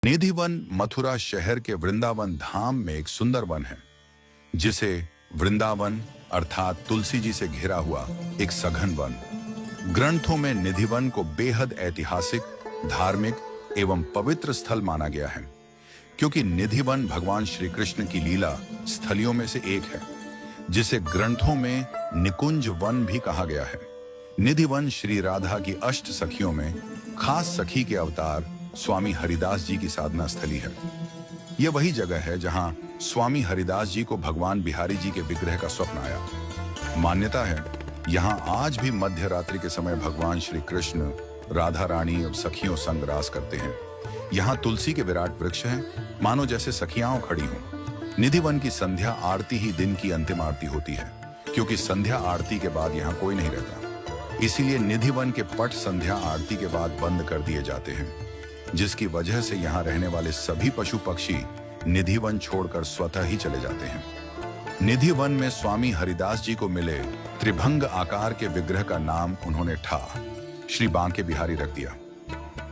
निधिवन मथुरा शहर के वृंदावन धाम में एक सुंदर वन है, जिसे वृंदावन अर्थात तुलसी जी से घिरा हुआ एक सघन वन। ग्रंथों में निधिवन को बेहद ऐतिहासिक, धार्मिक एवं पवित्र स्थल माना गया है, क्योंकि निधिवन भगवान श्री कृष्ण की लीला स्थलियों में से एक है, जिसे ग्रंथों में निकुंज वन भी कहा गया है। निधिवन श्री राधा की अष्ट सखियों में खास सखी के अवतार स्वामी हरिदास जी की साधना स्थली है। यह वही जगह है जहां स्वामी हरिदास जी को भगवान बिहारी जी के विग्रह का स्वप्न आया। मान्यता है यहां आज भी मध्य रात्रि के समय भगवान श्री कृष्ण राधा रानी और सखियों संग रास करते हैं। यहाँ तुलसी के विराट वृक्ष हैं, मानो जैसे सखियां खड़ी हों। निधिवन की संध्या आरती ही दिन की अंतिम आरती होती है, क्योंकि संध्या आरती के बाद यहाँ कोई नहीं रहता। इसीलिए निधिवन के पट संध्या आरती के बाद बंद कर दिए जाते हैं, जिसकी वजह से यहाँ रहने वाले सभी पशु पक्षी निधिवन छोड़कर स्वतः ही चले जाते हैं। निधिवन में स्वामी हरिदास जी को मिले त्रिभंग आकार के विग्रह का नाम उन्होंने ठा श्री बांके बिहारी रख दिया।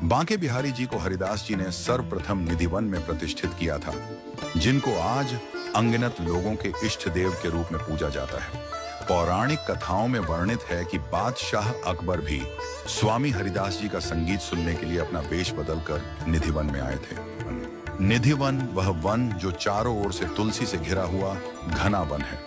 बांके बिहारी जी को हरिदास जी ने सर्वप्रथम निधिवन में प्रतिष्ठित किया था, जिनको आज अनगिनत लोगों के इष्ट देव के रूप में पूजा जाता है। पौराणिक कथाओं में वर्णित है कि बादशाह अकबर भी स्वामी हरिदास जी का संगीत सुनने के लिए अपना वेश बदलकर निधिवन में आए थे। निधिवन वह वन जो चारों ओर से तुलसी से घिरा हुआ घना वन है,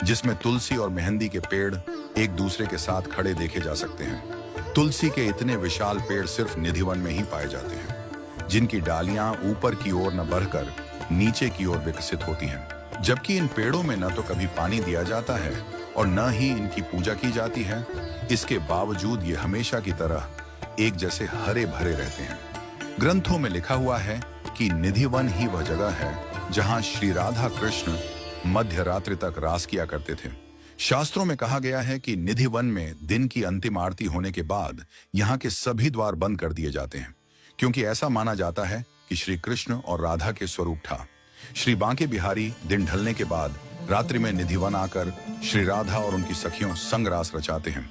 जिसमें तुलसी और मेहंदी के पेड़ एक दूसरे के साथ खड़े देखे जा सकते हैं। तुलसी के इतने विशाल पेड़ सिर्फ निधिवन में ही पाए जाते हैं, जिनकी डालियां ऊपर की ओर न बढ़कर नीचे की ओर विकसित होती हैं। जबकि इन पेड़ों में न तो कभी पानी दिया जाता है और न ही इनकी पूजा की जाती है। इसके बावजूद ये हमेशा की तरह एक जैसे हरे भरे रहते हैं। ग्रंथों में लिखा हुआ है कि निधिवन ही वह जगह है जहां श्री राधा कृष्ण मध्य रात्रि तक रास किया करते थे। शास्त्रों में कहा गया है कि निधिवन में दिन की अंतिम आरती होने के बाद यहाँ के सभी द्वार बंद कर दिए जाते हैं, क्योंकि ऐसा माना जाता है कि श्री कृष्ण और राधा के स्वरूप था। श्री बांके बिहारी दिन ढलने के बाद रात्रि में निधिवन आकर श्री राधा और उनकी सखियों संग रास रचाते हैं।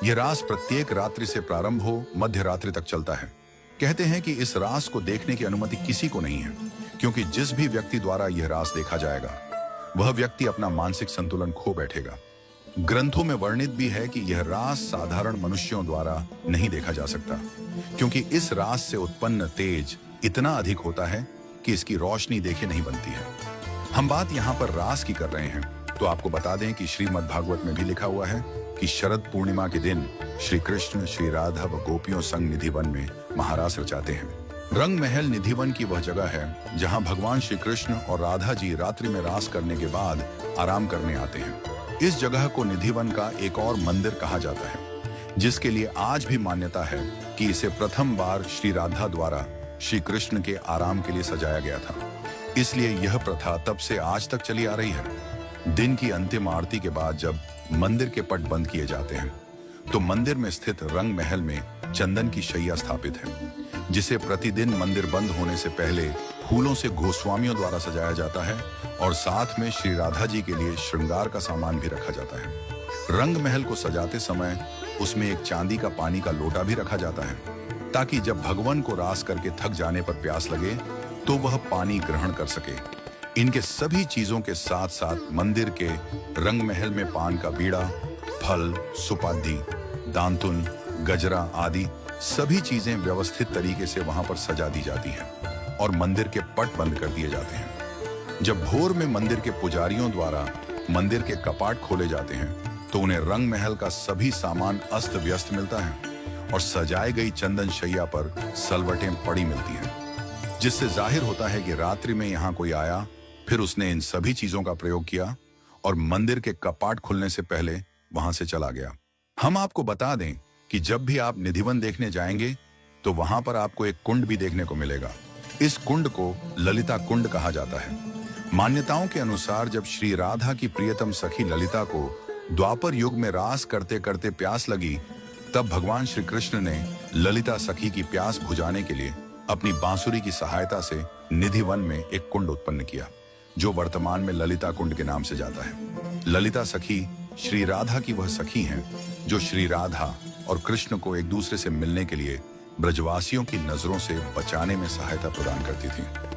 यह रास प्रत्येक रात्रि से प्रारंभ हो मध्य रात्रि तक चलता है। कहते हैं कि इस रास को देखने की अनुमति किसी को नहीं है, क्योंकि जिस भी व्यक्ति द्वारा यह रास देखा जाएगा वह व्यक्ति अपना मानसिक संतुलन खो बैठेगा। ग्रंथों में वर्णित भी है कि यह रास साधारण मनुष्यों द्वारा नहीं देखा जा सकता, क्योंकि इस रास से उत्पन्न तेज इतना अधिक होता है कि इसकी रोशनी देखे नहीं बनती है। हम बात यहाँ पर रास की कर रहे हैं, तो आपको बता दें कि श्रीमद् भागवत में भी लिखा हुआ है कि शरद पूर्णिमा के दिन श्री कृष्ण श्री राधा व गोपियों संग निधिवन में महारास रचाते हैं। रंग महल निधिवन की वह जगह है जहां भगवान श्री कृष्ण और राधा जी रात्रि में रास करने के बाद आराम करने आते हैं। इस जगह को निधिवन का एक और मंदिर कहा जाता है, जिसके लिए आज भी मान्यता है कि इसे प्रथम बार श्री राधा द्वारा श्री कृष्ण के आराम के लिए सजाया गया था। इसलिए यह प्रथा तब से आज तक चली आ रही है। दिन की अंतिम आरती के बाद जब मंदिर के पट बंद किए जाते हैं, तो मंदिर में स्थित रंग महल में चंदन की शैया स्थापित है, जिसे प्रतिदिन मंदिर बंद होने से पहले फूलों से गोस्वामियों द्वारा सजाया जाता है और साथ में श्री राधा जी के लिए श्रृंगार का सामान भी रखा जाता है। रंग महल को सजाते समय उसमें एक चांदी का पानी का लोटा भी रखा जाता है, ताकि जब भगवान को रास करके थक जाने पर प्यास लगे तो वह पानी ग्रहण कर सके। इनके सभी चीजों के साथ साथ मंदिर के रंग महल में पान का बीड़ा, फल, सुपारी, दांतुन, गजरा आदि सभी चीजें व्यवस्थित तरीके से वहां पर सजा दी जाती हैं और मंदिर के पट बंद कर दिए जाते हैं। जब भोर में मंदिर के पुजारियों द्वारा मंदिर के कपाट खोले जाते हैं, तो उन्हें रंग महल का सभी सामान अस्त व्यस्त मिलता है और सजाई गई चंदन शैया पर सलवटें पड़ी मिलती हैं, जिससे जाहिर होता है कि रात्रि में यहाँ कोई आया, फिर उसने इन सभी चीजों का प्रयोग किया और मंदिर के कपाट खुलने से पहले वहां से चला गया। हम आपको बता दें कि जब भी आप निधिवन देखने जाएंगे तो वहां पर आपको एक कुंड भी देखने को मिलेगा। इस कुंड को ललिता कुंड कहा जाता है। मान्यताओं के अनुसार जब श्री राधा की प्रियतम सखी ललिता को द्वापर युग में रास करते करते प्यास लगी, तब भगवान श्री कृष्ण ने ललिता सखी की प्यास बुझाने के लिए अपनी बांसुरी की सहायता से निधिवन में एक कुंड उत्पन्न किया, जो वर्तमान में ललिता कुंड के नाम से जाता है। ललिता सखी श्री राधा की वह सखी हैं जो श्री राधा और कृष्ण को एक दूसरे से मिलने के लिए ब्रजवासियों की नजरों से बचाने में सहायता प्रदान करती थीं।